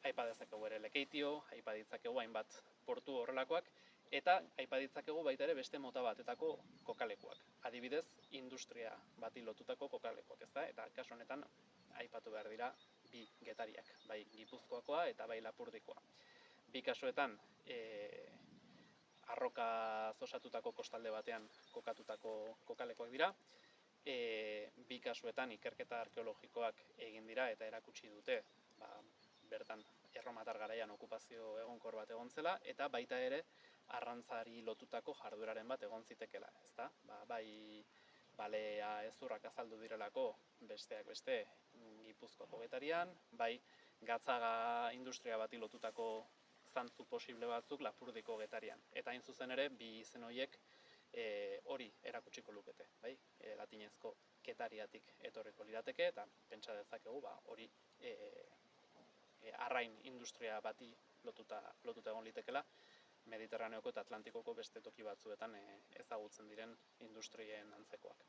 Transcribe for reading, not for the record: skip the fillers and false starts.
aipa dezakegu ere Lekeitio, aipa ditzakegu hainbat portu horrelakoak, eta aipa ditzakegu baita ere beste mota batetako kokalekuak. Adibidez, industria bati lotutako kokalekuak, ezta? Eta kasu honetan aipatu behar dira bi Getariak, bai Gipuzkoakoa eta bai Lapurdikoa. Bi kasuetan arroka osatutako kostalde batean kokatutako kokalekoak dira. Bi kasuetan ikerketa arkeologikoak egin dira eta erakutsi dute bertan erromatar garaian okupazio egonkor bat egon zela, eta baita ere arrantzari lotutako jarduraren bat egon zitekela, ezta? Bai balea ezurrak azaldu direlako besteak beste Gipuzkoako Getarian, bai gatzaga industria bati lotutako zantzu posible batzuk Lapurdiko Getarian. Eta hain zuzen ere, bi izen horiek hori erakutsiko lukete, bai? Latinezko Getariatik etorriko lirateke, eta pentsa dezakegu hori arrain industria bati lotuta egon litekela, Mediterraneoko eta Atlantikoko beste toki batzuetan ezagutzen diren industrien antzekoak.